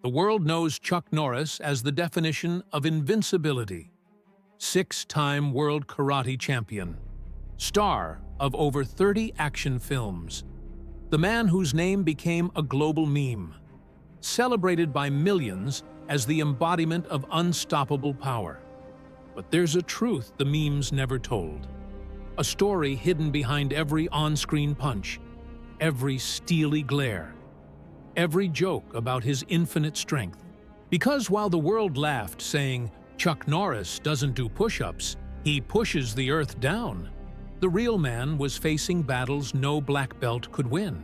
The world knows Chuck Norris as the definition of invincibility. Six-time world karate champion. Star of over 30 action films. The man whose name became a global meme. Celebrated by millions as the embodiment of unstoppable power. But there's a truth the memes never told. A story hidden behind every on-screen punch, every steely glare, every joke about his infinite strength. Because while the world laughed, saying, "Chuck Norris doesn't do push-ups, he pushes the earth down," the real man was facing battles no black belt could win.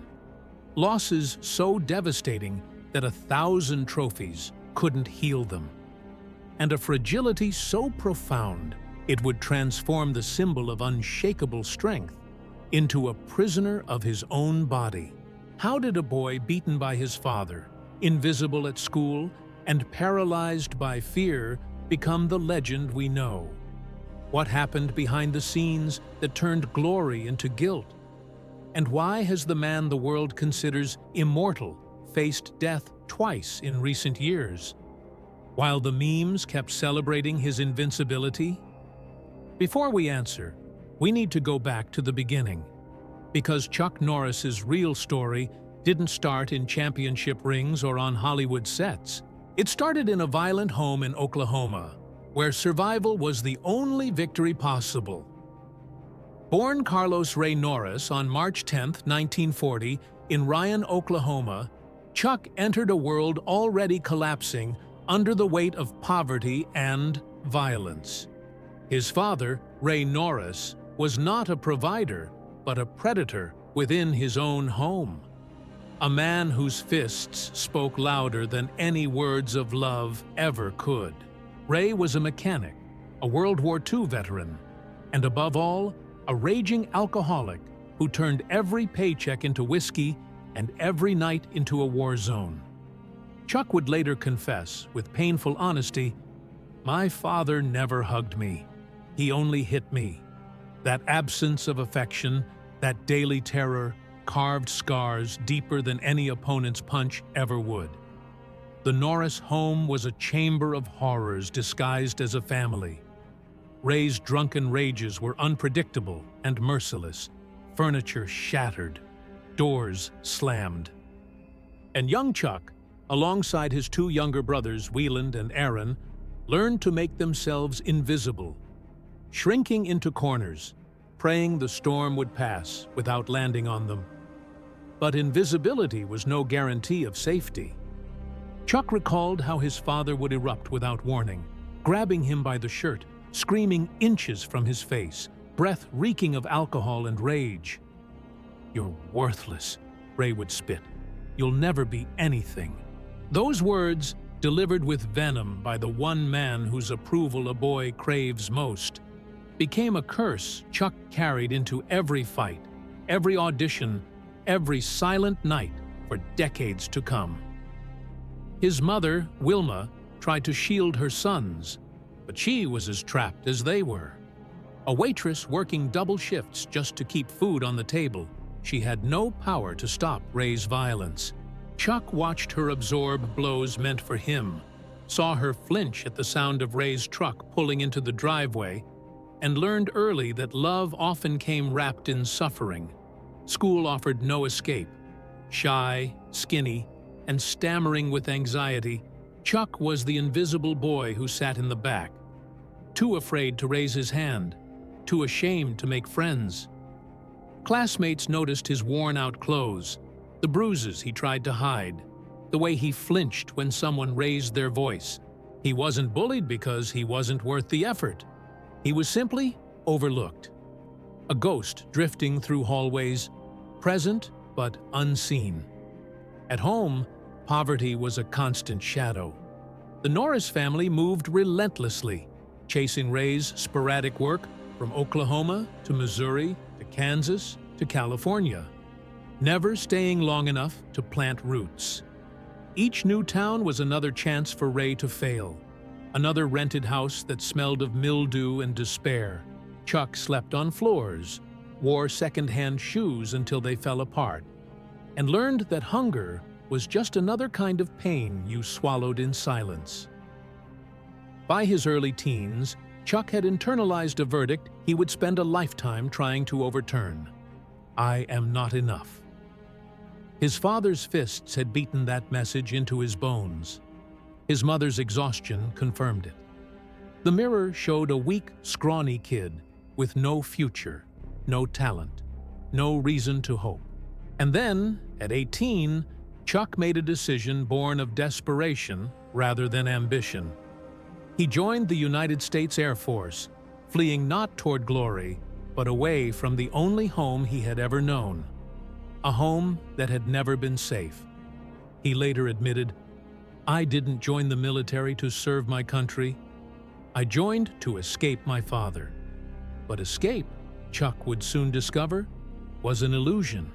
Losses so devastating that 1,000 trophies couldn't heal them. And a fragility so profound it would transform the symbol of unshakable strength into a prisoner of his own body. How did a boy beaten by his father, invisible at school, and paralyzed by fear become the legend we know? What happened behind the scenes that turned glory into guilt? And why has the man the world considers immortal faced death twice in recent years, while the memes kept celebrating his invincibility? Before we answer, we need to go back to the beginning, because Chuck Norris's real story didn't start in championship rings or on Hollywood sets. It started in a violent home in Oklahoma, where survival was the only victory possible. Born Carlos Ray Norris on March 10, 1940, in Ryan, Oklahoma, Chuck entered a world already collapsing under the weight of poverty and violence. His father, Ray Norris, was not a provider, but a predator within his own home. A man whose fists spoke louder than any words of love ever could. Ray was a mechanic, a World War II veteran, and above all, a raging alcoholic who turned every paycheck into whiskey and every night into a war zone. Chuck would later confess, with painful honesty, "My father never hugged me. He only hit me." That absence of affection, that daily terror, carved scars deeper than any opponent's punch ever would. The Norris home was a chamber of horrors disguised as a family. Ray's drunken rages were unpredictable and merciless, furniture shattered, doors slammed. And young Chuck, alongside his two younger brothers, Wieland and Aaron, learned to make themselves invisible, shrinking into corners, praying the storm would pass without landing on them. But invisibility was no guarantee of safety. Chuck recalled how his father would erupt without warning, grabbing him by the shirt, screaming inches from his face, breath reeking of alcohol and rage. "You're worthless," Ray would spit. "You'll never be anything." Those words, delivered with venom by the one man whose approval a boy craves most, became a curse Chuck carried into every fight, every audition, every silent night for decades to come. His mother, Wilma, tried to shield her sons, but she was as trapped as they were. A waitress working double shifts just to keep food on the table, she had no power to stop Ray's violence. Chuck watched her absorb blows meant for him, saw her flinch at the sound of Ray's truck pulling into the driveway, and learned early that love often came wrapped in suffering. School offered no escape. Shy, skinny, and stammering with anxiety, Chuck was the invisible boy who sat in the back, too afraid to raise his hand, too ashamed to make friends. Classmates noticed his worn-out clothes, the bruises he tried to hide, the way he flinched when someone raised their voice. He wasn't bullied because he wasn't worth the effort. He was simply overlooked. A ghost drifting through hallways, present but unseen. At home, poverty was a constant shadow. The Norris family moved relentlessly, chasing Ray's sporadic work from Oklahoma to Missouri to Kansas to California, never staying long enough to plant roots. Each new town was another chance for Ray to fail, another rented house that smelled of mildew and despair. Chuck slept on floors, wore second-hand shoes until they fell apart, and learned that hunger was just another kind of pain you swallowed in silence. By his early teens, Chuck had internalized a verdict he would spend a lifetime trying to overturn. I am not enough. His father's fists had beaten that message into his bones. His mother's exhaustion confirmed it. The mirror showed a weak, scrawny kid with no future, no talent, no reason to hope. And then, at 18, Chuck made a decision born of desperation rather than ambition. He joined the United States Air Force, fleeing not toward glory, but away from the only home he had ever known, a home that had never been safe. He later admitted, "I didn't join the military to serve my country. I joined to escape my father." But escape, Chuck would soon discover, was an illusion.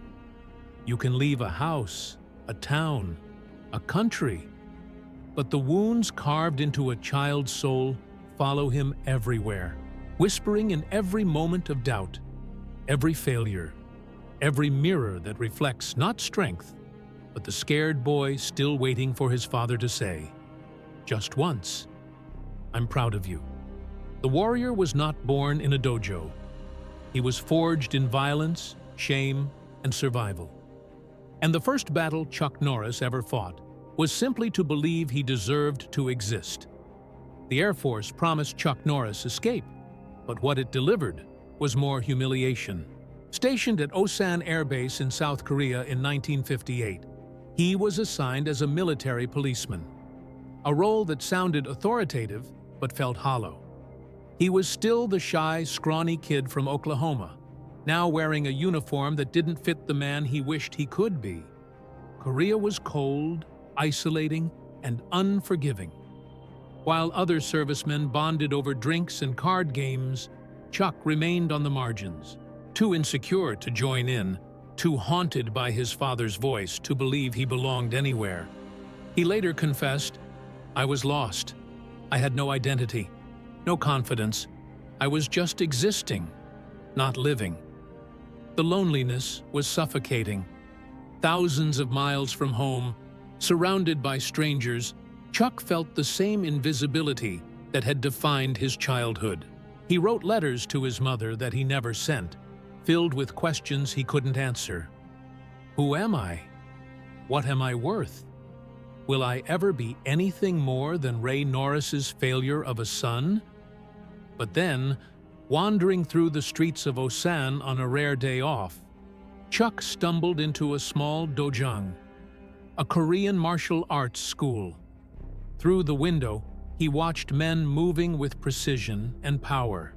You can leave a house, a town, a country, but the wounds carved into a child's soul follow him everywhere, whispering in every moment of doubt, every failure, every mirror that reflects not strength, but the scared boy still waiting for his father to say, just once, "I'm proud of you." The warrior was not born in a dojo. He was forged in violence, shame, and survival. And the first battle Chuck Norris ever fought was simply to believe he deserved to exist. The Air Force promised Chuck Norris escape, but what it delivered was more humiliation. Stationed at Osan Air Base in South Korea in 1958, he was assigned as a military policeman, a role that sounded authoritative but felt hollow. He was still the shy, scrawny kid from Oklahoma, now wearing a uniform that didn't fit the man he wished he could be. Korea was cold, isolating, and unforgiving. While other servicemen bonded over drinks and card games, Chuck remained on the margins, too insecure to join in, too haunted by his father's voice to believe he belonged anywhere. He later confessed, "I was lost. I had no identity, no confidence. I was just existing, not living." The loneliness was suffocating. Thousands of miles from home, surrounded by strangers, Chuck felt the same invisibility that had defined his childhood. He wrote letters to his mother that he never sent, filled with questions he couldn't answer. Who am I? What am I worth? Will I ever be anything more than Ray Norris's failure of a son? But then, wandering through the streets of Osan on a rare day off, Chuck stumbled into a small dojang, a Korean martial arts school. Through the window, he watched men moving with precision and power,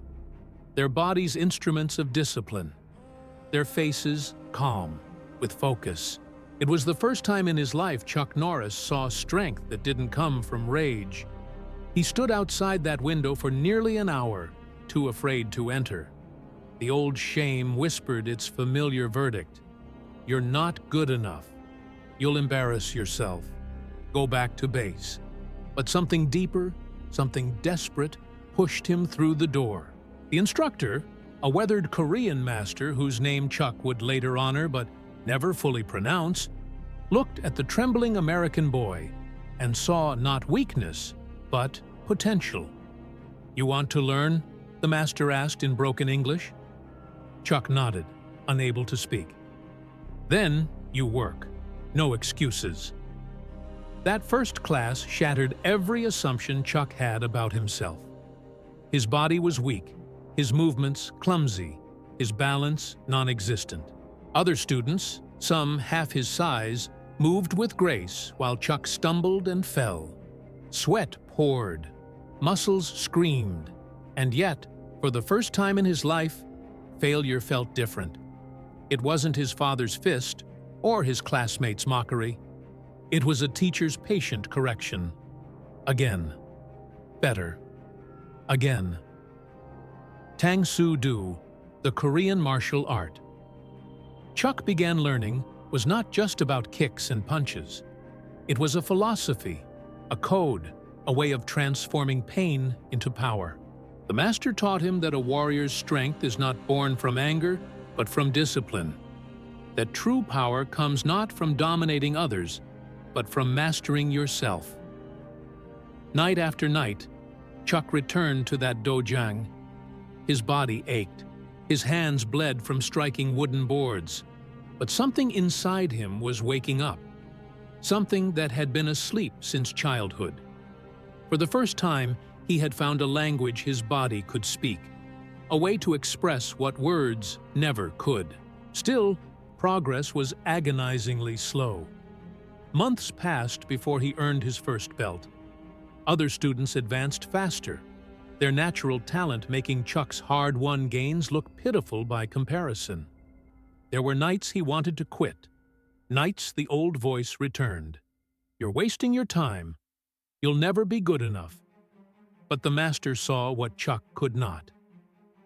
their bodies instruments of discipline, their faces calm, with focus. It was the first time in his life Chuck Norris saw strength that didn't come from rage. He stood outside that window for nearly an hour, too afraid to enter. The old shame whispered its familiar verdict. You're not good enough. You'll embarrass yourself. Go back to base. But something deeper, something desperate, pushed him through the door. The instructor, a weathered Korean master whose name Chuck would later honor but never fully pronounce, looked at the trembling American boy and saw not weakness, but potential. "You want to learn?" the master asked in broken English. Chuck nodded, unable to speak. "Then you work. No excuses." That first class shattered every assumption Chuck had about himself. His body was weak, his movements clumsy, his balance non-existent. Other students, some half his size, moved with grace while Chuck stumbled and fell. Sweat poured, muscles screamed, and yet, for the first time in his life, failure felt different. It wasn't his father's fist or his classmates' mockery. It was a teacher's patient correction. Again. Better. Again. Tang Soo Do, the Korean martial art. Chuck began learning was not just about kicks and punches. It was a philosophy, a code, a way of transforming pain into power. The master taught him that a warrior's strength is not born from anger, but from discipline. That true power comes not from dominating others, but from mastering yourself. Night after night, Chuck returned to that dojang. His body ached. His hands bled from striking wooden boards. But something inside him was waking up. Something that had been asleep since childhood. For the first time, he had found a language his body could speak. A way to express what words never could. Still, progress was agonizingly slow. Months passed before he earned his first belt. Other students advanced faster, their natural talent making Chuck's hard-won gains look pitiful by comparison. There were nights he wanted to quit. Nights the old voice returned. "You're wasting your time. You'll never be good enough." But the master saw what Chuck could not.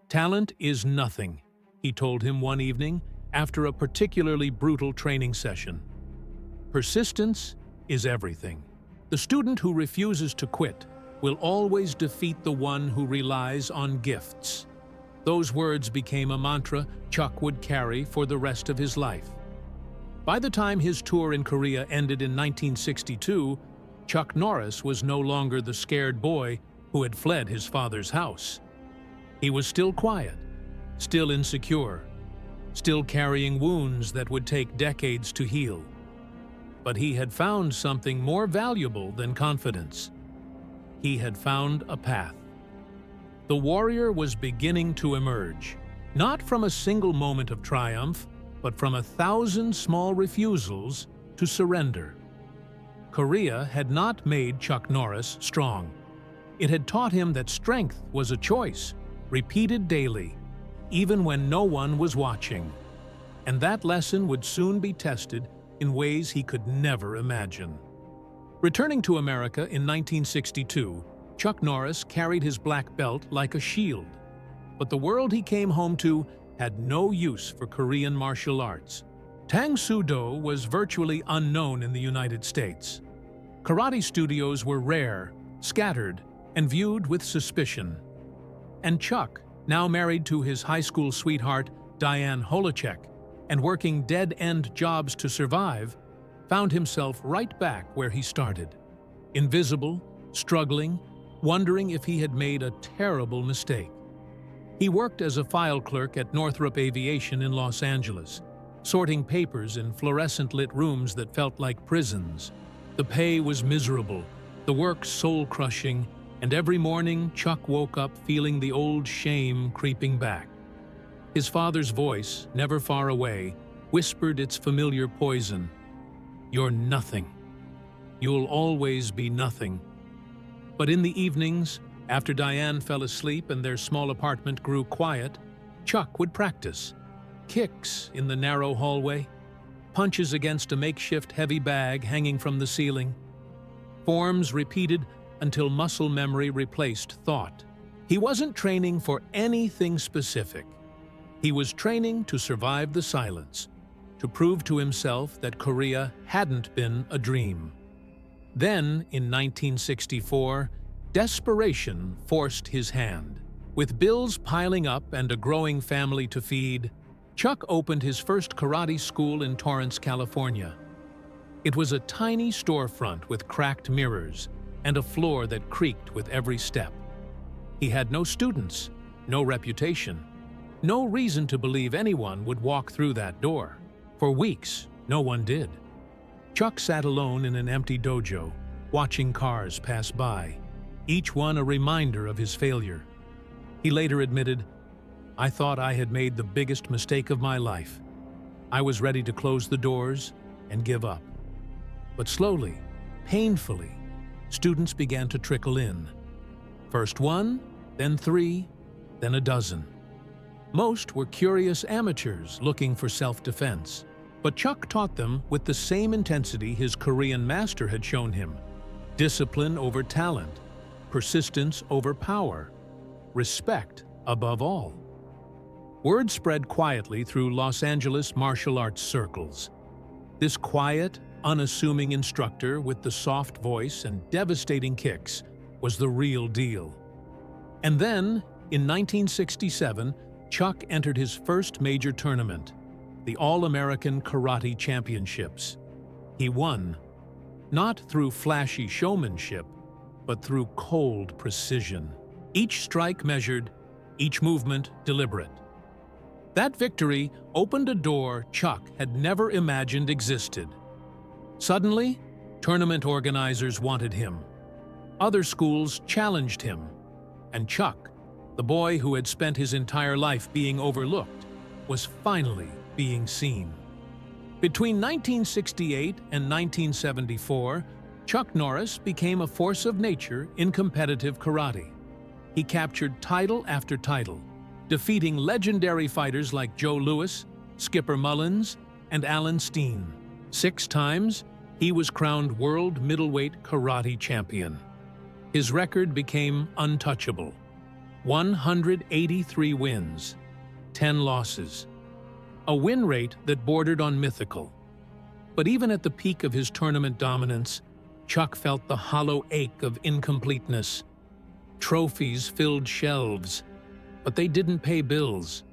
"Talent is nothing," he told him one evening after a particularly brutal training session. "Persistence is everything. The student who refuses to quit will always defeat the one who relies on gifts." Those words became a mantra Chuck would carry for the rest of his life. By the time his tour in Korea ended in 1962, Chuck Norris was no longer the scared boy who had fled his father's house. He was still quiet, still insecure, still carrying wounds that would take decades to heal. But he had found something more valuable than confidence. He had found a path. The warrior was beginning to emerge, not from a single moment of triumph, but from 1,000 small refusals to surrender. Korea had not made Chuck Norris strong. It had taught him that strength was a choice, repeated daily, even when no one was watching. And that lesson would soon be tested in ways he could never imagine. Returning to America in 1962, Chuck Norris carried his black belt like a shield. But the world he came home to had no use for Korean martial arts. Tang Soo Do was virtually unknown in the United States. Karate studios were rare, scattered, and viewed with suspicion. And Chuck, now married to his high school sweetheart, Diane Holacek, and working dead-end jobs to survive, found himself right back where he started. Invisible, struggling, wondering if he had made a terrible mistake. He worked as a file clerk at Northrop Aviation in Los Angeles, sorting papers in fluorescent-lit rooms that felt like prisons. The pay was miserable, the work soul-crushing, and every morning Chuck woke up feeling the old shame creeping back. His father's voice, never far away, whispered its familiar poison. "You're nothing. You'll always be nothing." But in the evenings, after Diane fell asleep and their small apartment grew quiet, Chuck would practice. Kicks in the narrow hallway, punches against a makeshift heavy bag hanging from the ceiling. Forms repeated until muscle memory replaced thought. He wasn't training for anything specific. He was training to survive the silence, to prove to himself that Korea hadn't been a dream. Then, in 1964, desperation forced his hand. With bills piling up and a growing family to feed, Chuck opened his first karate school in Torrance, California. It was a tiny storefront with cracked mirrors and a floor that creaked with every step. He had no students, no reputation, no reason to believe anyone would walk through that door. For weeks, no one did. Chuck sat alone in an empty dojo, watching cars pass by, each one a reminder of his failure. He later admitted, "I thought I had made the biggest mistake of my life. I was ready to close the doors and give up." But slowly, painfully, students began to trickle in. First one, then 3, then a dozen. Most were curious amateurs looking for self-defense. But Chuck taught them with the same intensity his Korean master had shown him. Discipline over talent, persistence over power, respect above all. Word spread quietly through Los Angeles martial arts circles. This quiet, unassuming instructor with the soft voice and devastating kicks was the real deal. And then, in 1967, Chuck entered his first major tournament, the All-American Karate Championships. He won. not through flashy showmanship, but through cold precision. Each strike measured, each movement deliberate. That victory opened a door Chuck had never imagined existed. Suddenly, tournament organizers wanted him. Other schools challenged him. And Chuck, the boy who had spent his entire life being overlooked, was finally being seen. Between 1968 and 1974, Chuck Norris became a force of nature in competitive karate. He captured title after title, defeating legendary fighters like Joe Louis, Skipper Mullins, and Alan Steen. 6 times, he was crowned World Middleweight Karate Champion. His record became untouchable: 183 wins, 10 losses, a win rate that bordered on mythical. But even at the peak of his tournament dominance, Chuck felt the hollow ache of incompleteness. Trophies filled shelves, but they didn't pay bills.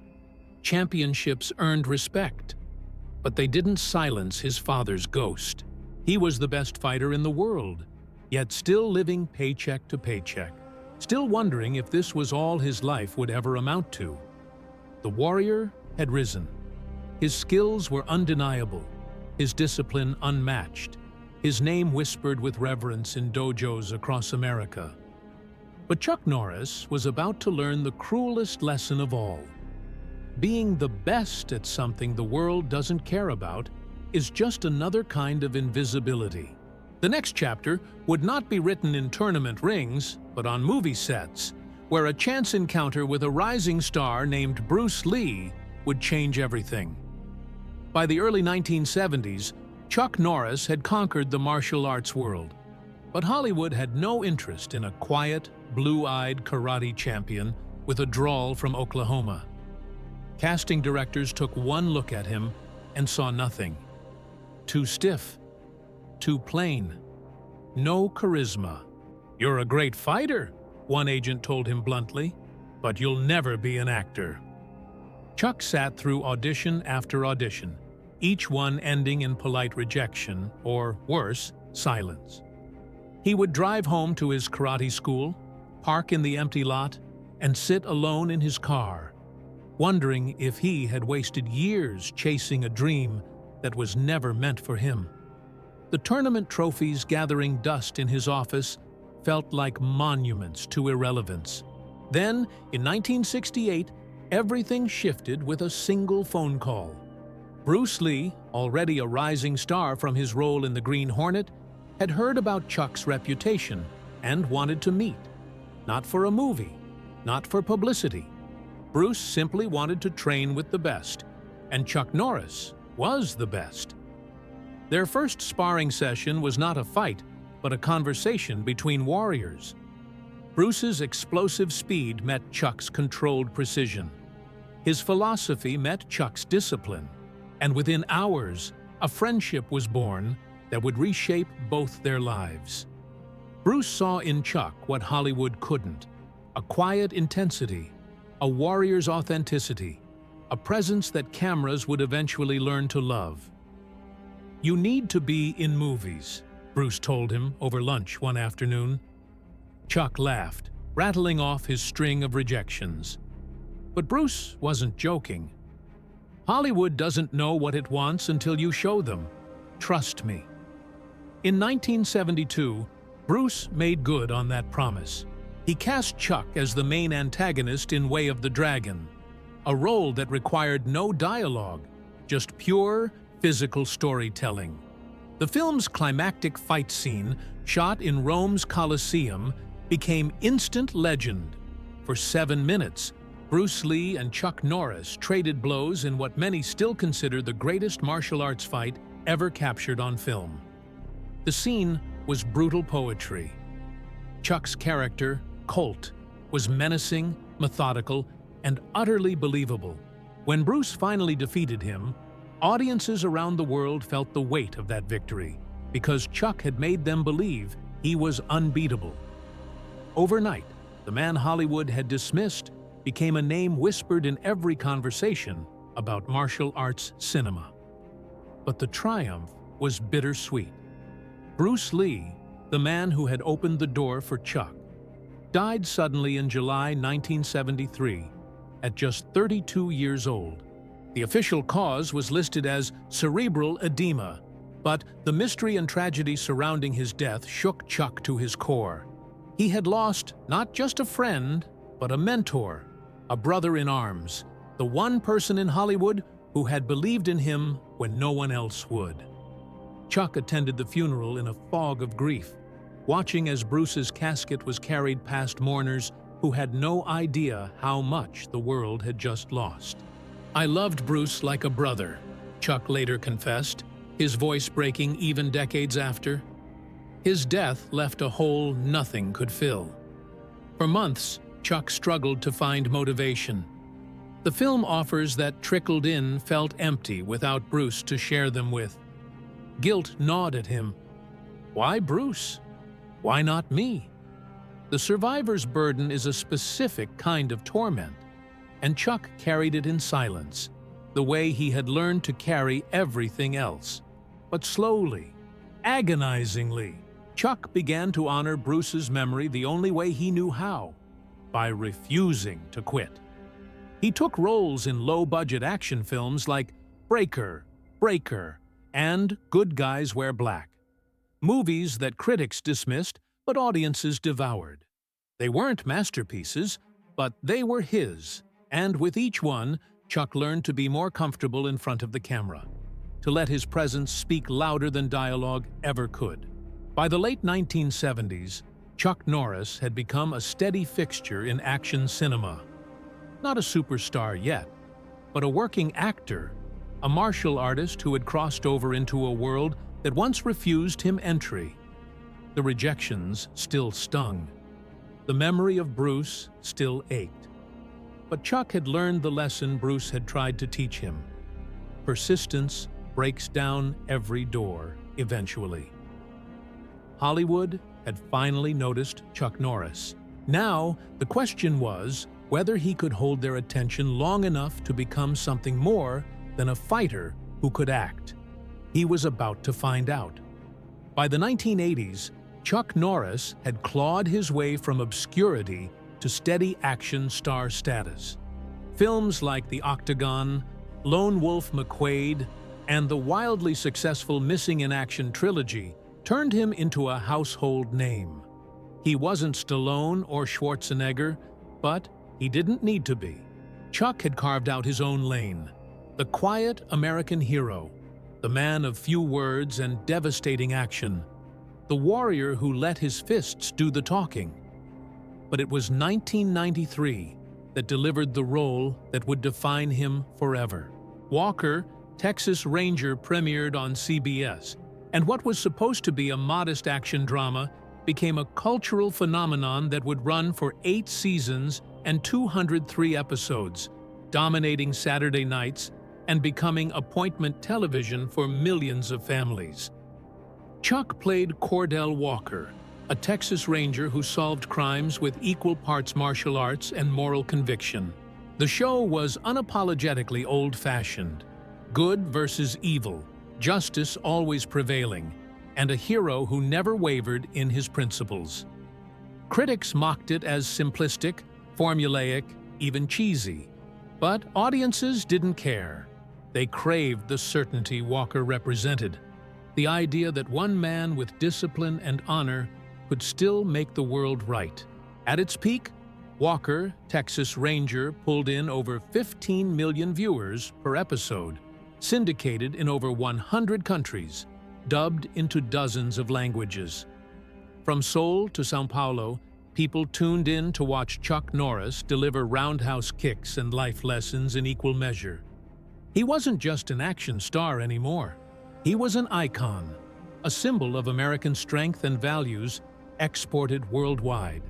Championships earned respect, but they didn't silence his father's ghost. He was the best fighter in the world, yet still living paycheck to paycheck, still wondering if this was all his life would ever amount to. The warrior had risen. His skills were undeniable, his discipline unmatched, his name whispered with reverence in dojos across America. But Chuck Norris was about to learn the cruelest lesson of all. Being the best at something the world doesn't care about is just another kind of invisibility. The next chapter would not be written in tournament rings, but on movie sets, where a chance encounter with a rising star named Bruce Lee would change everything. By the early 1970s, Chuck Norris had conquered the martial arts world, but Hollywood had no interest in a quiet, blue-eyed karate champion with a drawl from Oklahoma. Casting directors took one look at him and saw nothing. Too stiff, too plain, no charisma. "You're a great fighter," one agent told him bluntly, "but you'll never be an actor." Chuck sat through audition after audition, each one ending in polite rejection, or worse, silence. He would drive home to his karate school, park in the empty lot, and sit alone in his car, wondering if he had wasted years chasing a dream that was never meant for him. The tournament trophies gathering dust in his office felt like monuments to irrelevance. Then, in 1968, everything shifted with a single phone call. Bruce Lee, already a rising star from his role in the Green Hornet, had heard about Chuck's reputation and wanted to meet. Not for a movie, not for publicity. Bruce simply wanted to train with the best, and Chuck Norris was the best. Their first sparring session was not a fight, but a conversation between warriors. Bruce's explosive speed met Chuck's controlled precision. His philosophy met Chuck's discipline, and within hours, a friendship was born that would reshape both their lives. Bruce saw in Chuck what Hollywood couldn't: a quiet intensity, a warrior's authenticity, a presence that cameras would eventually learn to love. "You need to be in movies," Bruce told him over lunch one afternoon. Chuck laughed, rattling off his string of rejections. But Bruce wasn't joking. "Hollywood doesn't know what it wants until you show them. Trust me." In 1972, Bruce made good on that promise. He cast Chuck as the main antagonist in Way of the Dragon, a role that required no dialogue, just pure, physical storytelling. The film's climactic fight scene, shot in Rome's Colosseum, became instant legend. For 7 minutes, Bruce Lee and Chuck Norris traded blows in what many still consider the greatest martial arts fight ever captured on film. The scene was brutal poetry. Chuck's character, Colt, was menacing, methodical, and utterly believable. When Bruce finally defeated him, audiences around the world felt the weight of that victory, because Chuck had made them believe he was unbeatable. Overnight, the man Hollywood had dismissed became a name whispered in every conversation about martial arts cinema. But the triumph was bittersweet. Bruce Lee, the man who had opened the door for Chuck, died suddenly in July 1973 at just 32 years old. The official cause was listed as cerebral edema, but the mystery and tragedy surrounding his death shook Chuck to his core. He had lost not just a friend, but a mentor, a brother in arms, the one person in Hollywood who had believed in him when no one else would. Chuck attended the funeral in a fog of grief, watching as Bruce's casket was carried past mourners who had no idea how much the world had just lost. "I loved Bruce like a brother," Chuck later confessed, his voice breaking even decades after. His death left a hole nothing could fill. For months, Chuck struggled to find motivation. The film offers that trickled in felt empty without Bruce to share them with. Guilt gnawed at him. Why Bruce? Why not me? The survivor's burden is a specific kind of torment, and Chuck carried it in silence, the way he had learned to carry everything else. But slowly, agonizingly, Chuck began to honor Bruce's memory the only way he knew how, by refusing to quit. He took roles in low-budget action films like Breaker, and Good Guys Wear Black, movies that critics dismissed but audiences devoured. They weren't masterpieces, but they were his, and with each one, Chuck learned to be more comfortable in front of the camera, to let his presence speak louder than dialogue ever could. By the late 1970s, Chuck Norris had become a steady fixture in action cinema. Not a superstar yet, but a working actor, a martial artist who had crossed over into a world that once refused him entry. The rejections still stung. The memory of Bruce still ached. But Chuck had learned the lesson Bruce had tried to teach him. Persistence breaks down every door, eventually. Hollywood had finally noticed Chuck Norris. Now, the question was whether he could hold their attention long enough to become something more than a fighter who could act. He was about to find out. By the 1980s, Chuck Norris had clawed his way from obscurity to steady action star status. Films like The Octagon, Lone Wolf McQuade, and the wildly successful Missing in Action trilogy turned him into a household name. He wasn't Stallone or Schwarzenegger, but he didn't need to be. Chuck had carved out his own lane. The quiet American hero, the man of few words and devastating action, the warrior who let his fists do the talking. But it was 1993 that delivered the role that would define him forever. Walker, Texas Ranger premiered on CBS, and what was supposed to be a modest action drama became a cultural phenomenon that would run for 8 seasons and 203 episodes, dominating Saturday nights and becoming appointment television for millions of families. Chuck played Cordell Walker, a Texas Ranger who solved crimes with equal parts martial arts and moral conviction. The show was unapologetically old-fashioned. Good versus evil, justice always prevailing, and a hero who never wavered in his principles. Critics mocked it as simplistic, formulaic, even cheesy. But audiences didn't care. They craved the certainty Walker represented, the idea that one man with discipline and honor could still make the world right. At its peak, Walker, Texas Ranger, pulled in over 15 million viewers per episode, syndicated in over 100 countries, dubbed into dozens of languages. From Seoul to São Paulo, people tuned in to watch Chuck Norris deliver roundhouse kicks and life lessons in equal measure. He wasn't just an action star anymore. He was an icon, a symbol of American strength and values exported worldwide.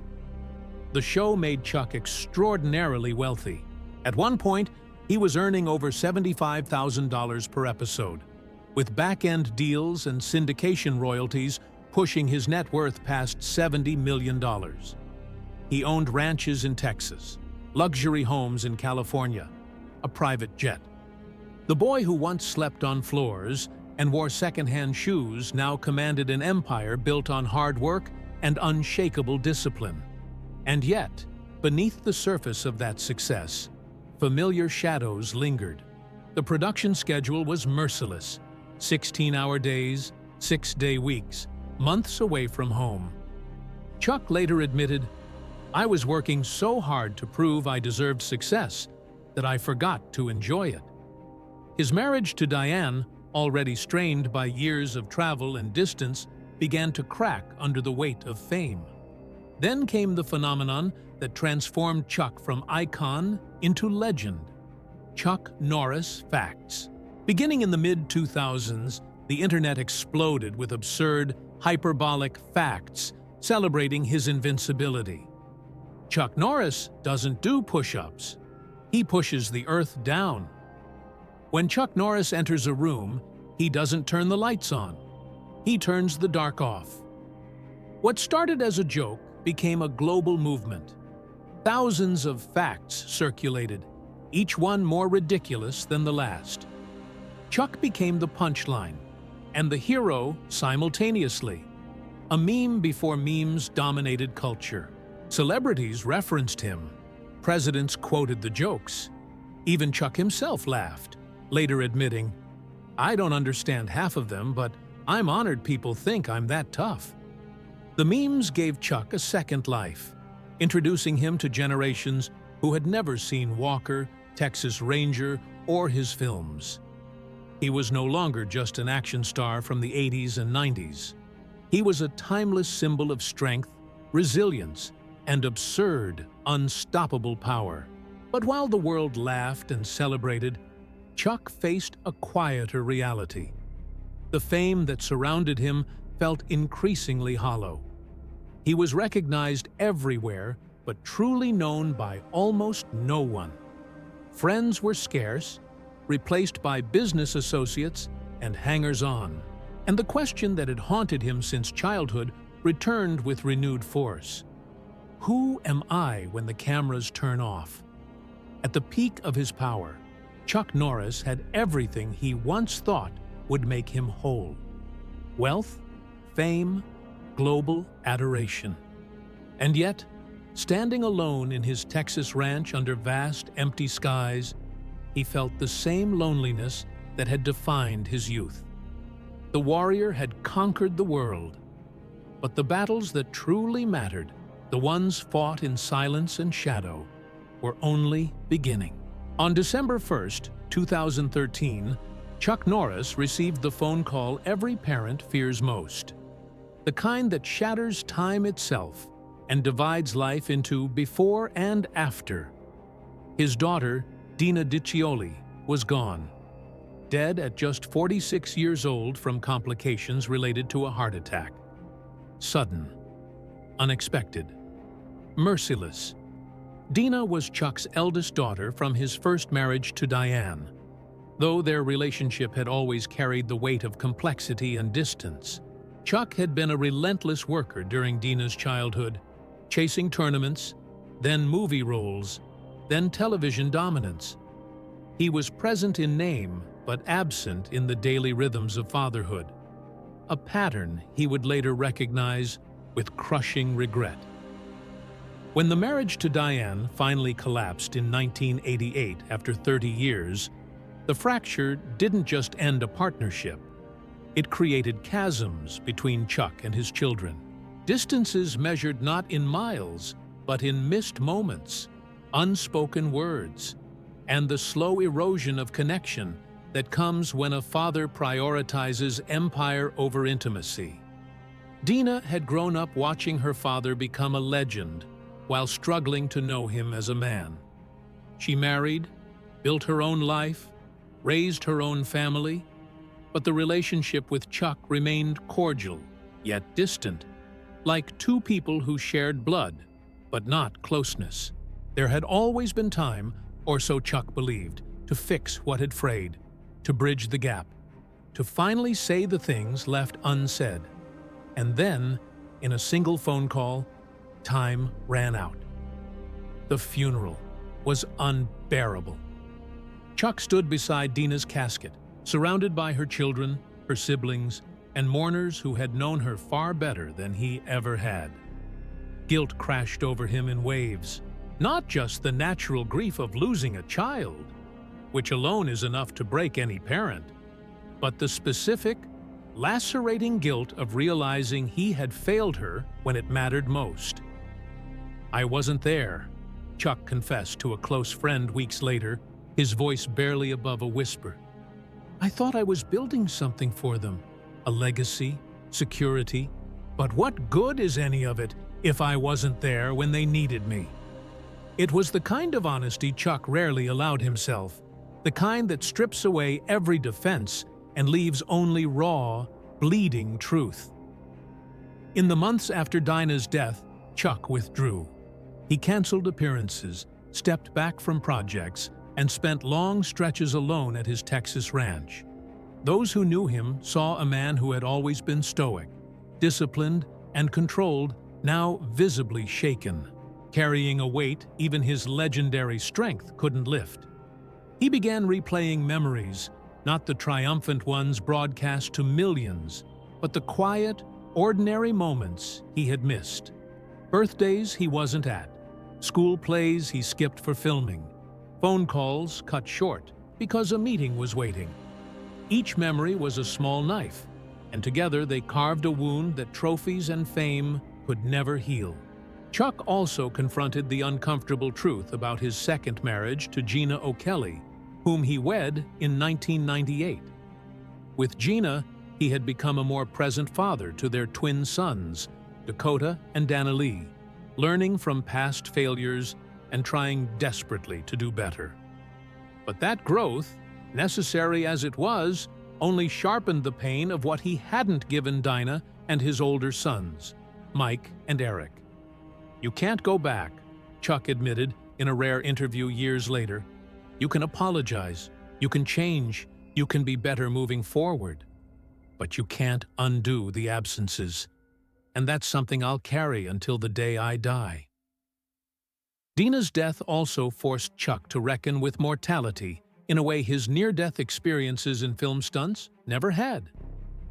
The show made Chuck extraordinarily wealthy. At one point, he was earning over $75,000 per episode, with back-end deals and syndication royalties pushing his net worth past $70 million. He owned ranches in Texas, luxury homes in California, a private jet. The boy who once slept on floors and wore second-hand shoes, now commanded an empire built on hard work and unshakable discipline. And yet, beneath the surface of that success, familiar shadows lingered. The production schedule was merciless: 16-hour days, 6-day weeks, months away from home. Chuck later admitted, "I was working so hard to prove I deserved success that I forgot to enjoy it." His marriage to Diane, already strained by years of travel and distance, began to crack under the weight of fame. Then came the phenomenon that transformed Chuck from icon into legend: Chuck Norris facts. Beginning in the mid-2000s, the internet exploded with absurd, hyperbolic facts celebrating his invincibility. Chuck Norris doesn't do push-ups. He pushes the earth down. When Chuck Norris enters a room, he doesn't turn the lights on. He turns the dark off. What started as a joke became a global movement. Thousands of facts circulated, each one more ridiculous than the last. Chuck became the punchline and the hero simultaneously. A meme before memes dominated culture. Celebrities referenced him. Presidents quoted the jokes. Even Chuck himself laughed, later admitting, "I don't understand half of them, but I'm honored people think I'm that tough." The memes gave Chuck a second life, introducing him to generations who had never seen Walker, Texas Ranger, or his films. He was no longer just an action star from the 80s and 90s. He was a timeless symbol of strength, resilience, and absurd, unstoppable power. But while the world laughed and celebrated, Chuck faced a quieter reality. The fame that surrounded him felt increasingly hollow. He was recognized everywhere, but truly known by almost no one. Friends were scarce, replaced by business associates and hangers-on. And the question that had haunted him since childhood returned with renewed force. Who am I when the cameras turn off? At the peak of his power, Chuck Norris had everything he once thought would make him whole: wealth, fame, global adoration. And yet, standing alone in his Texas ranch under vast, empty skies, he felt the same loneliness that had defined his youth. The warrior had conquered the world, but the battles that truly mattered, the ones fought in silence and shadow, were only beginning. On December 1st, 2013, Chuck Norris received the phone call every parent fears most. The kind that shatters time itself and divides life into before and after. His daughter, Dina Diccioli, was gone, dead at just 46 years old from complications related to a heart attack. Sudden, unexpected, merciless. Dina was Chuck's eldest daughter from his first marriage to Diane. Though their relationship had always carried the weight of complexity and distance, Chuck had been a relentless worker during Dina's childhood, chasing tournaments, then movie roles, then television dominance. He was present in name, but absent in the daily rhythms of fatherhood, a pattern he would later recognize with crushing regret. When the marriage to Diane finally collapsed in 1988 after 30 years, the fracture didn't just end a partnership. It created chasms between Chuck and his children. Distances measured not in miles, but in missed moments, unspoken words, and the slow erosion of connection that comes when a father prioritizes empire over intimacy. Dina had grown up watching her father become a legend while struggling to know him as a man. She married, built her own life, raised her own family, but the relationship with Chuck remained cordial, yet distant, like two people who shared blood, but not closeness. There had always been time, or so Chuck believed, to fix what had frayed, to bridge the gap, to finally say the things left unsaid. And then, in a single phone call, time ran out. The funeral was unbearable. Chuck stood beside Dina's casket, surrounded by her children, her siblings, and mourners who had known her far better than he ever had. Guilt crashed over him in waves, not just the natural grief of losing a child, which alone is enough to break any parent, but the specific, lacerating guilt of realizing he had failed her when it mattered most. "I wasn't there," Chuck confessed to a close friend weeks later, his voice barely above a whisper. "I thought I was building something for them, a legacy, security, but what good is any of it if I wasn't there when they needed me?" It was the kind of honesty Chuck rarely allowed himself, the kind that strips away every defense and leaves only raw, bleeding truth. In the months after Dinah's death, Chuck withdrew. He canceled appearances, stepped back from projects, and spent long stretches alone at his Texas ranch. Those who knew him saw a man who had always been stoic, disciplined, and controlled, now visibly shaken, carrying a weight even his legendary strength couldn't lift. He began replaying memories, not the triumphant ones broadcast to millions, but the quiet, ordinary moments he had missed. Birthdays he wasn't at, school plays he skipped for filming, phone calls cut short because a meeting was waiting. Each memory was a small knife, and together they carved a wound that trophies and fame could never heal. Chuck also confronted the uncomfortable truth about his second marriage to Gina O'Kelly, whom he wed in 1998. With Gina, he had become a more present father to their twin sons, Dakota and Danilee, learning from past failures and trying desperately to do better. But that growth, necessary as it was, only sharpened the pain of what he hadn't given Dinah and his older sons, Mike and Eric. "You can't go back," Chuck admitted in a rare interview years later. "You can apologize, you can change, you can be better moving forward. But you can't undo the absences. And that's something I'll carry until the day I die." Dinah's death also forced Chuck to reckon with mortality in a way his near-death experiences in film stunts never had.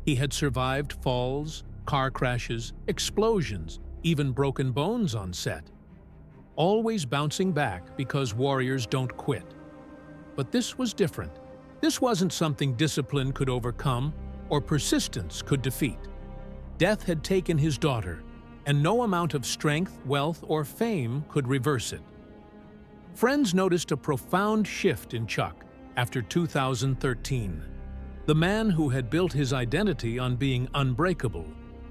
He had survived falls, car crashes, explosions, even broken bones on set. Always bouncing back because warriors don't quit. But this was different. This wasn't something discipline could overcome or persistence could defeat. Death had taken his daughter, and no amount of strength, wealth, or fame could reverse it. Friends noticed a profound shift in Chuck after 2013. The man who had built his identity on being unbreakable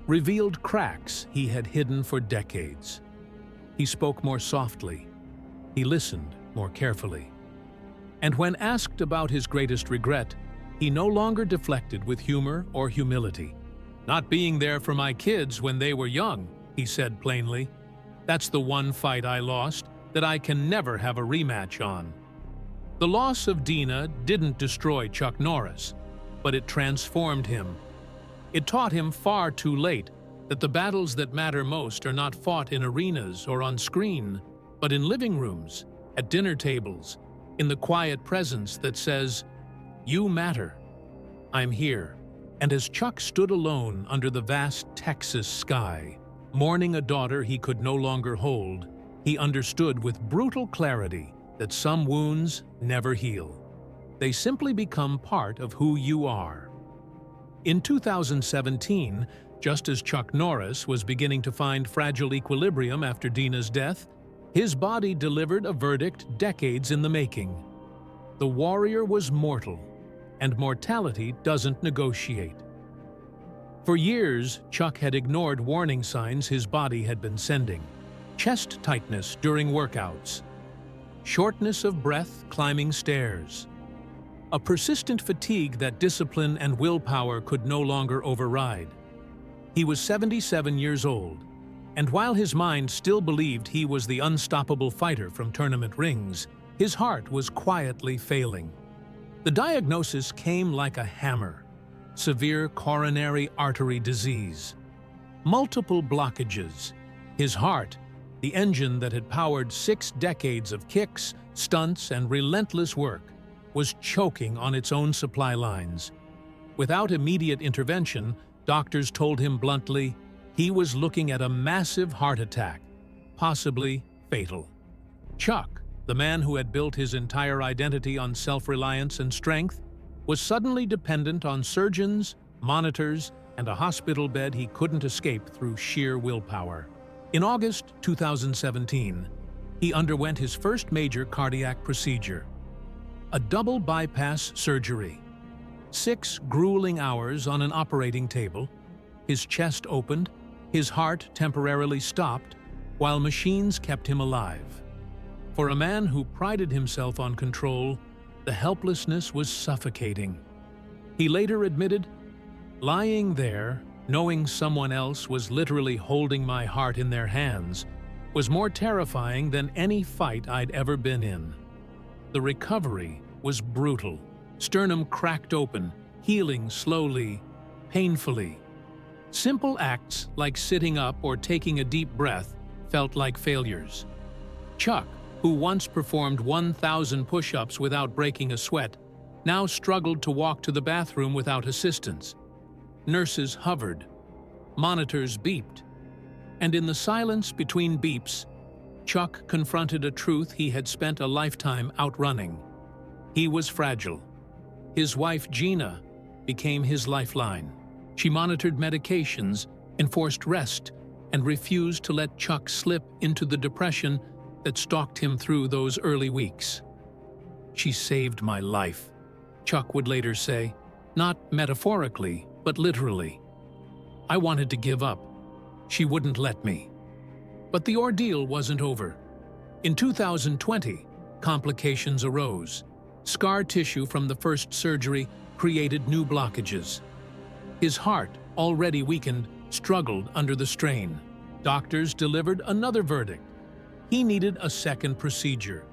revealed cracks he had hidden for decades. He spoke more softly. He listened more carefully. And when asked about his greatest regret, he no longer deflected with humor or humility. "Not being there for my kids when they were young," he said plainly. "That's the one fight I lost that I can never have a rematch on." The loss of Dinah didn't destroy Chuck Norris, but it transformed him. It taught him far too late that the battles that matter most are not fought in arenas or on screen, but in living rooms, at dinner tables, in the quiet presence that says, "You matter. I'm here." And as Chuck stood alone under the vast Texas sky, mourning a daughter he could no longer hold, he understood with brutal clarity that some wounds never heal. They simply become part of who you are. In 2017, just as Chuck Norris was beginning to find fragile equilibrium after Dinah's death, his body delivered a verdict decades in the making. The warrior was mortal, and mortality doesn't negotiate. For years, Chuck had ignored warning signs his body had been sending. Chest tightness during workouts, shortness of breath climbing stairs, a persistent fatigue that discipline and willpower could no longer override. He was 77 years old, and while his mind still believed he was the unstoppable fighter from tournament rings, his heart was quietly failing. The diagnosis came like a hammer: severe coronary artery disease. Multiple blockages. His heart, the engine that had powered 6 decades of kicks, stunts, and relentless work, was choking on its own supply lines. Without immediate intervention, doctors told him bluntly he was looking at a massive heart attack, possibly fatal. Chuck, the man who had built his entire identity on self-reliance and strength, was suddenly dependent on surgeons, monitors, and a hospital bed he couldn't escape through sheer willpower. In August 2017, he underwent his first major cardiac procedure, a double bypass surgery. 6 grueling hours on an operating table, his chest opened, his heart temporarily stopped, while machines kept him alive. For a man who prided himself on control, the helplessness was suffocating. He later admitted, "Lying there, knowing someone else was literally holding my heart in their hands, was more terrifying than any fight I'd ever been in." The recovery was brutal. Sternum cracked open, healing slowly, painfully. Simple acts like sitting up or taking a deep breath felt like failures. Chuck, who once performed 1,000 push-ups without breaking a sweat, now struggled to walk to the bathroom without assistance. Nurses hovered, monitors beeped, and in the silence between beeps, Chuck confronted a truth he had spent a lifetime outrunning. He was fragile. His wife, Gina, became his lifeline. She monitored medications, enforced rest, and refused to let Chuck slip into the depression that stalked him through those early weeks. "She saved my life," Chuck would later say, not metaphorically, but literally. "I wanted to give up. She wouldn't let me." But the ordeal wasn't over. In 2020, complications arose. Scar tissue from the first surgery created new blockages. His heart, already weakened, struggled under the strain. Doctors delivered another verdict. He needed a second procedure,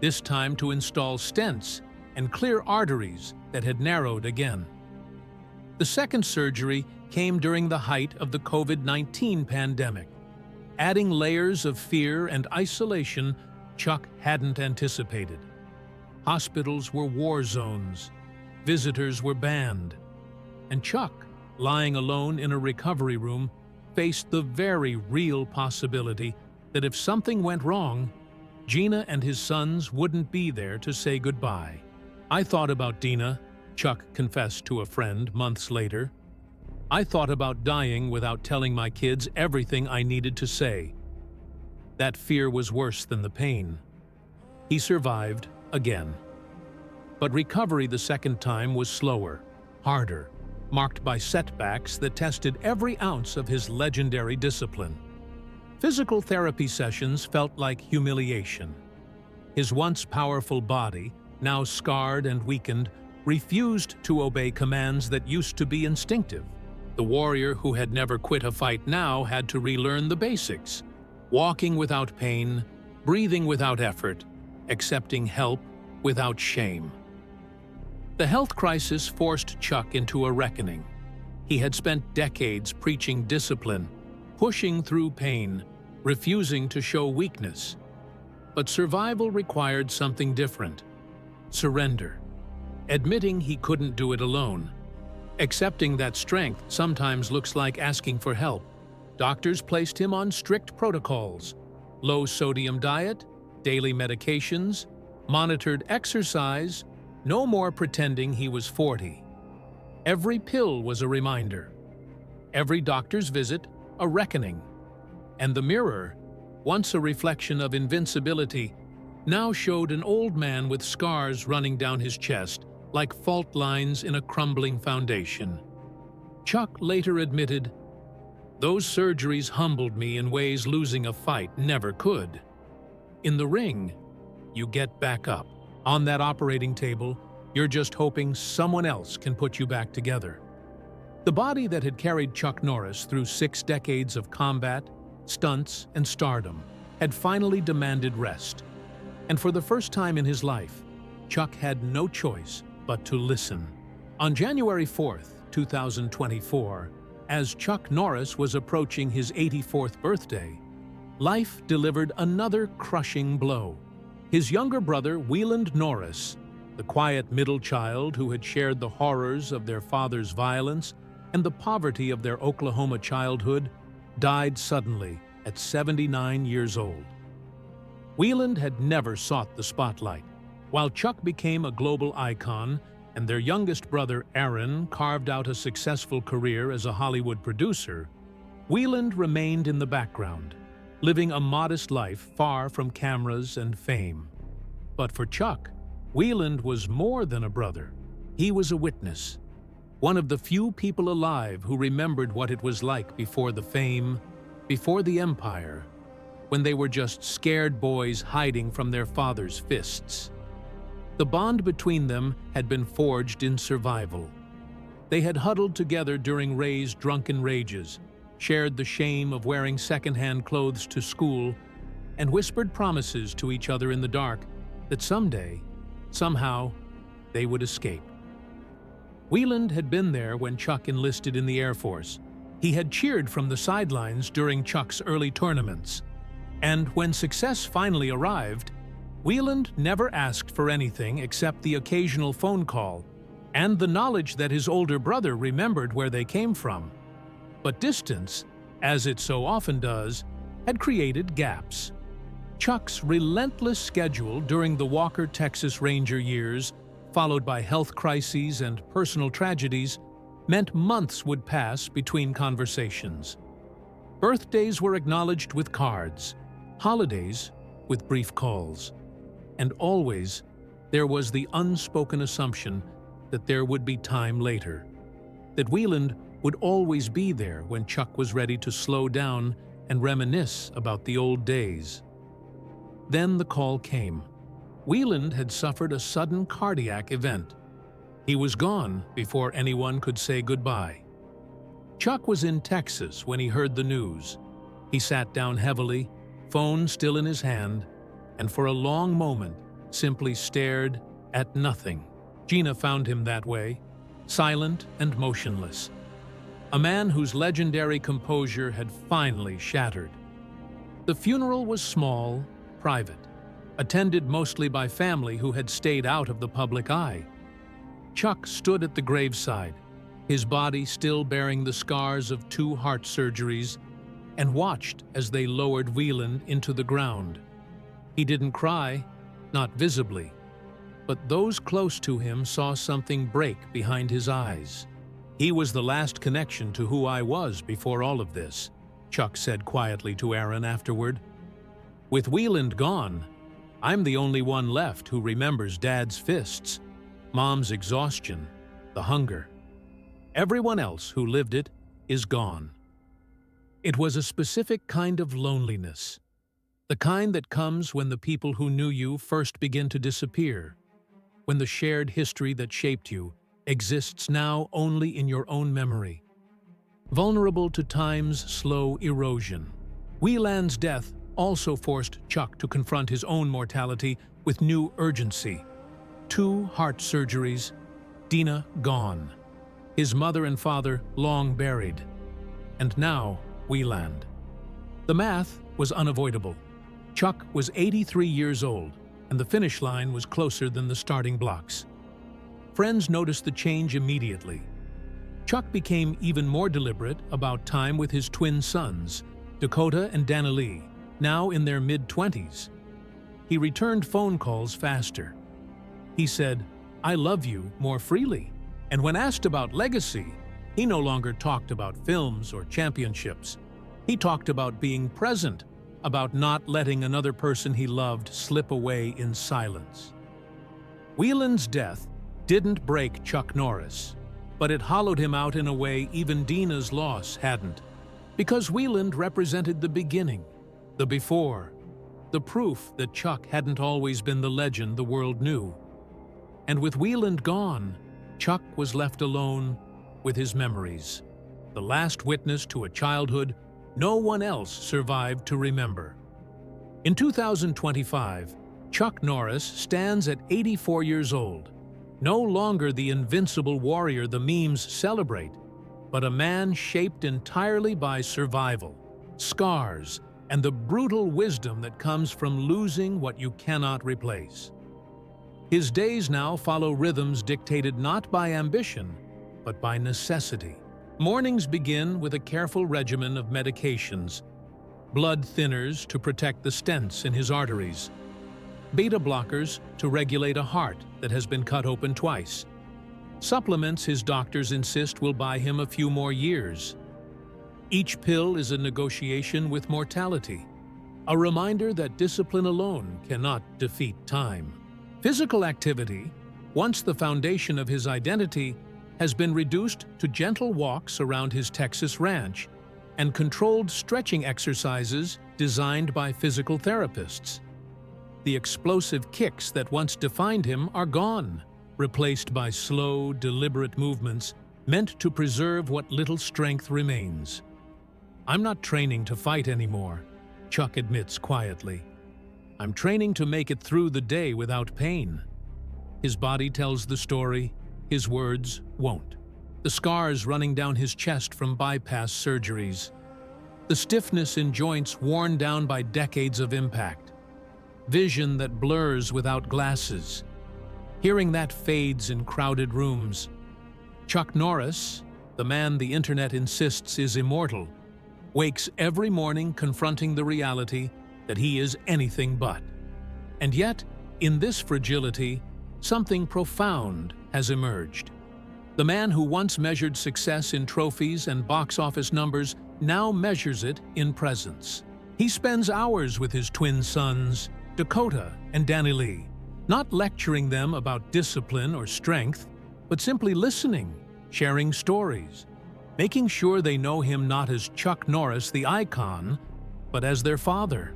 this time to install stents and clear arteries that had narrowed again. The second surgery came during the height of the COVID-19 pandemic, adding layers of fear and isolation Chuck hadn't anticipated. Hospitals were war zones, visitors were banned, and Chuck, lying alone in a recovery room, faced the very real possibility that if something went wrong, Gina and his sons wouldn't be there to say goodbye. "I thought about Dina," Chuck confessed to a friend months later. "I thought about dying without telling my kids everything I needed to say." That fear was worse than the pain. He survived again. But recovery the second time was slower, harder, marked by setbacks that tested every ounce of his legendary discipline. Physical therapy sessions felt like humiliation. His once powerful body, now scarred and weakened, refused to obey commands that used to be instinctive. The warrior who had never quit a fight now had to relearn the basics: walking without pain, breathing without effort, accepting help without shame. The health crisis forced Chuck into a reckoning. He had spent decades preaching discipline, pushing through pain, refusing to show weakness. But survival required something different: surrender. Admitting he couldn't do it alone. Accepting that strength sometimes looks like asking for help. Doctors placed him on strict protocols: low-sodium diet, daily medications, monitored exercise, no more pretending he was 40. Every pill was a reminder. Every doctor's visit, a reckoning. And the mirror, once a reflection of invincibility, now showed an old man with scars running down his chest, like fault lines in a crumbling foundation. Chuck later admitted, "Those surgeries humbled me in ways losing a fight never could." In the ring, you get back up. On that operating table, you're just hoping someone else can put you back together. The body that had carried Chuck Norris through 6 decades of combat, stunts, and stardom had finally demanded rest. And for the first time in his life, Chuck had no choice but to listen. On January 4th, 2024, as Chuck Norris was approaching his 84th birthday, life delivered another crushing blow. His younger brother, Wieland Norris, the quiet middle child who had shared the horrors of their father's violence and the poverty of their Oklahoma childhood, died suddenly at 79 years old. Wieland had never sought the spotlight. While Chuck became a global icon and their youngest brother Aaron carved out a successful career as a Hollywood producer, Wieland remained in the background, living a modest life far from cameras and fame. But for Chuck, Wieland was more than a brother. He was a witness, one of the few people alive who remembered what it was like before the fame, before the empire, when they were just scared boys hiding from their father's fists. The bond between them had been forged in survival. They had huddled together during Ray's drunken rages, shared the shame of wearing secondhand clothes to school, and whispered promises to each other in the dark that someday, somehow, they would escape. Wieland had been there when Chuck enlisted in the Air Force. He had cheered from the sidelines during Chuck's early tournaments. And when success finally arrived, Wieland never asked for anything except the occasional phone call and the knowledge that his older brother remembered where they came from. But distance, as it so often does, had created gaps. Chuck's relentless schedule during the Walker Texas Ranger years, followed by health crises and personal tragedies, meant months would pass between conversations. Birthdays were acknowledged with cards, holidays with brief calls, and always there was the unspoken assumption that there would be time later, that Wieland would always be there when Chuck was ready to slow down and reminisce about the old days. Then the call came. Wieland had suffered a sudden cardiac event. He was gone before anyone could say goodbye. Chuck was in Texas when he heard the news. He sat down heavily, phone still in his hand, and for a long moment simply stared at nothing. Gina found him that way, silent and motionless. A man whose legendary composure had finally shattered. The funeral was small, private, attended mostly by family who had stayed out of the public eye. Chuck stood at the graveside, his body still bearing the scars of 2 heart surgeries, and watched as they lowered Wieland into the ground. He didn't cry, not visibly, but those close to him saw something break behind his eyes. "He was the last connection to who I was before all of this," Chuck said quietly to Aaron afterward. "With Wieland gone, I'm the only one left who remembers Dad's fists, Mom's exhaustion, the hunger. Everyone else who lived it is gone." It was a specific kind of loneliness, the kind that comes when the people who knew you first begin to disappear, when the shared history that shaped you exists now only in your own memory. Vulnerable to time's slow erosion, Wieland's death also forced Chuck to confront his own mortality with new urgency. 2 heart surgeries, Dina gone, his mother and father long buried, and now Wieland. The math was unavoidable. Chuck was 83 years old, and the finish line was closer than the starting blocks. Friends noticed the change immediately. Chuck became even more deliberate about time with his twin sons, Dakota and Danilee, now in their mid-20s. He returned phone calls faster. He said, "I love you," more freely. And when asked about legacy, he no longer talked about films or championships. He talked about being present, about not letting another person he loved slip away in silence. Wieland's death didn't break Chuck Norris, but it hollowed him out in a way even Dina's loss hadn't. Because Wieland represented the beginning, the before, the proof that Chuck hadn't always been the legend the world knew. And with Wieland gone, Chuck was left alone with his memories, the last witness to a childhood no one else survived to remember. In 2025, Chuck Norris stands at 84 years old, no longer the invincible warrior the memes celebrate, but a man shaped entirely by survival, scars, and the brutal wisdom that comes from losing what you cannot replace. His days now follow rhythms dictated not by ambition, but by necessity. Mornings begin with a careful regimen of medications, blood thinners to protect the stents in his arteries, beta blockers to regulate a heart that has been cut open twice, supplements his doctors insist will buy him a few more years. Each pill is a negotiation with mortality, a reminder that discipline alone cannot defeat time. Physical activity, once the foundation of his identity, has been reduced to gentle walks around his Texas ranch and controlled stretching exercises designed by physical therapists. The explosive kicks that once defined him are gone, replaced by slow, deliberate movements meant to preserve what little strength remains. "I'm not training to fight anymore," Chuck admits quietly. "I'm training to make it through the day without pain." His body tells the story, his words won't. The scars running down his chest from bypass surgeries. The stiffness in joints worn down by decades of impact. Vision that blurs without glasses. Hearing that fades in crowded rooms. Chuck Norris, the man the internet insists is immortal, wakes every morning confronting the reality that he is anything but. And yet, in this fragility, something profound has emerged. The man who once measured success in trophies and box office numbers now measures it in presence. He spends hours with his twin sons, Dakota and Danny Lee, not lecturing them about discipline or strength, but simply listening, sharing stories, making sure they know him not as Chuck Norris, the icon, but as their father.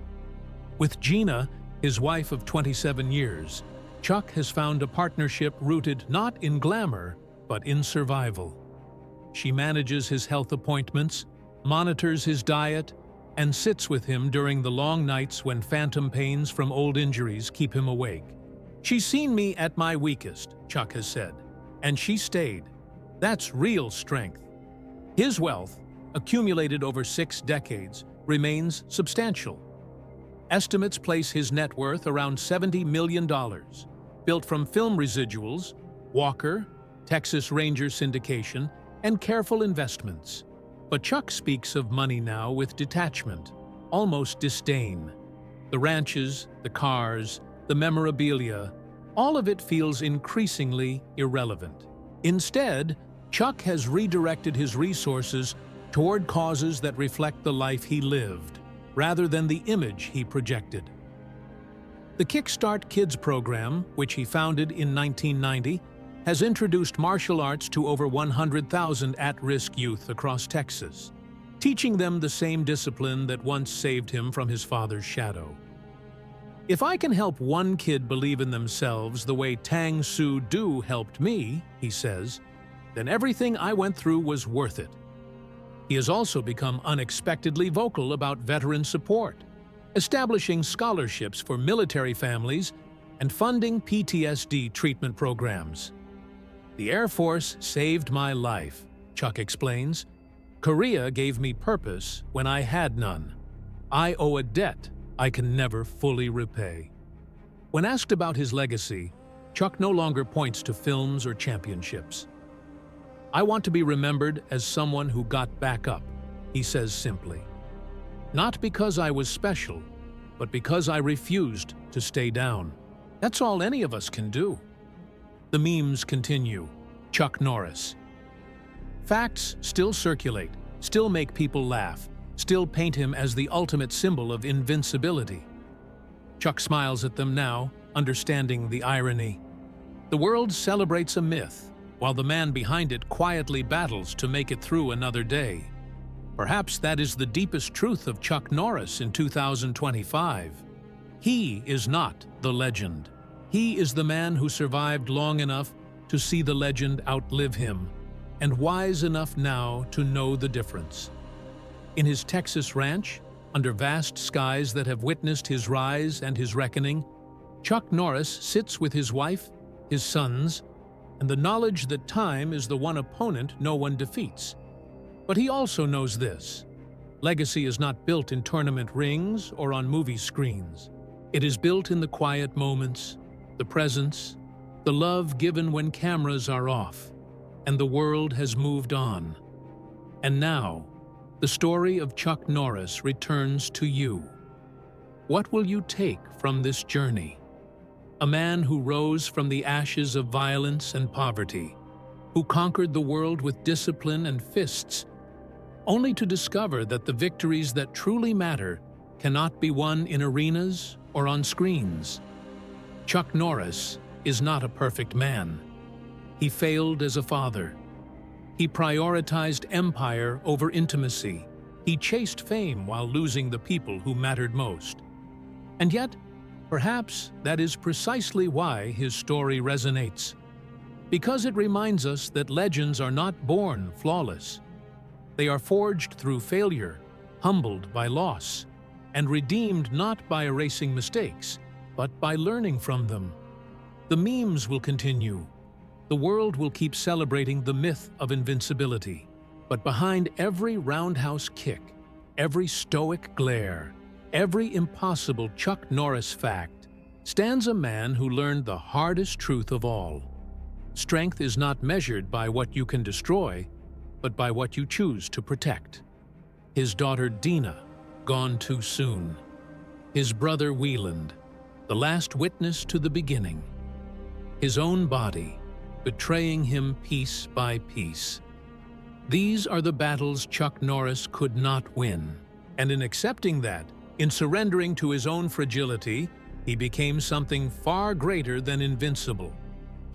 With Gina, his wife of 27 years, Chuck has found a partnership rooted not in glamour, but in survival. She manages his health appointments, monitors his diet, and sits with him during the long nights when phantom pains from old injuries keep him awake. "She's seen me at my weakest," Chuck has said, "and she stayed. That's real strength." His wealth, accumulated over 6 decades, remains substantial. Estimates place his net worth around $70 million, built from film residuals, Walker, Texas Ranger syndication, and careful investments. But Chuck speaks of money now with detachment, almost disdain. The ranches, the cars, the memorabilia, all of it feels increasingly irrelevant. Instead, Chuck has redirected his resources toward causes that reflect the life he lived, rather than the image he projected. The Kickstart Kids program, which he founded in 1990, has introduced martial arts to over 100,000 at-risk youth across Texas, teaching them the same discipline that once saved him from his father's shadow. "If I can help one kid believe in themselves the way Tang Soo Do helped me," he says, "then everything I went through was worth it." He has also become unexpectedly vocal about veteran support, establishing scholarships for military families and funding PTSD treatment programs. "The Air Force saved my life," Chuck explains. "Korea gave me purpose when I had none. I owe a debt I can never fully repay." When asked about his legacy, Chuck no longer points to films or championships. "I want to be remembered as someone who got back up," he says simply. "Not because I was special, but because I refused to stay down. That's all any of us can do." The memes continue. Chuck Norris. Facts still circulate, still make people laugh, still paint him as the ultimate symbol of invincibility. Chuck smiles at them now, understanding the irony. The world celebrates a myth, while the man behind it quietly battles to make it through another day. Perhaps that is the deepest truth of Chuck Norris in 2025. He is not the legend. He is the man who survived long enough to see the legend outlive him, and wise enough now to know the difference. In his Texas ranch, under vast skies that have witnessed his rise and his reckoning, Chuck Norris sits with his wife, his sons, and the knowledge that time is the one opponent no one defeats. But he also knows this: legacy is not built in tournament rings or on movie screens. It is built in the quiet moments, the presence, the love given when cameras are off, and the world has moved on. And now, the story of Chuck Norris returns to you. What will you take from this journey? A man who rose from the ashes of violence and poverty, who conquered the world with discipline and fists, only to discover that the victories that truly matter cannot be won in arenas or on screens. Chuck Norris is not a perfect man. He failed as a father. He prioritized empire over intimacy. He chased fame while losing the people who mattered most. And yet, perhaps that is precisely why his story resonates. Because it reminds us that legends are not born flawless. They are forged through failure, humbled by loss, and redeemed not by erasing mistakes, but by learning from them. The memes will continue. The world will keep celebrating the myth of invincibility. But behind every roundhouse kick, every stoic glare, every impossible Chuck Norris fact, stands a man who learned the hardest truth of all. Strength is not measured by what you can destroy, but by what you choose to protect. His daughter Dina, gone too soon. His brother Wieland, the last witness to the beginning. His own body, betraying him piece by piece. These are the battles Chuck Norris could not win. And in accepting that, in surrendering to his own fragility, he became something far greater than invincible.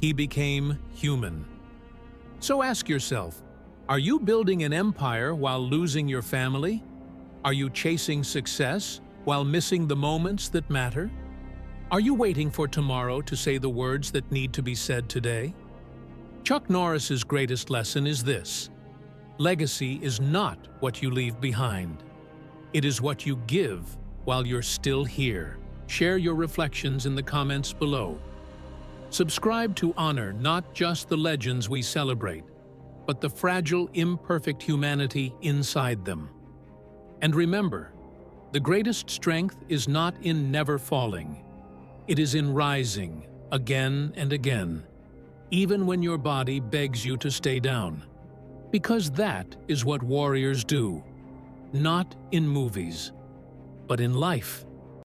He became human. So ask yourself, are you building an empire while losing your family? Are you chasing success while missing the moments that matter? Are you waiting for tomorrow to say the words that need to be said today? Chuck Norris's greatest lesson is this: legacy is not what you leave behind. It is what you give while you're still here. Share your reflections in the comments below. Subscribe to honor not just the legends we celebrate, but the fragile, imperfect humanity inside them. And remember, the greatest strength is not in never falling. It is in rising again and again, even when your body begs you to stay down. Because that is what warriors do, not in movies, but in life.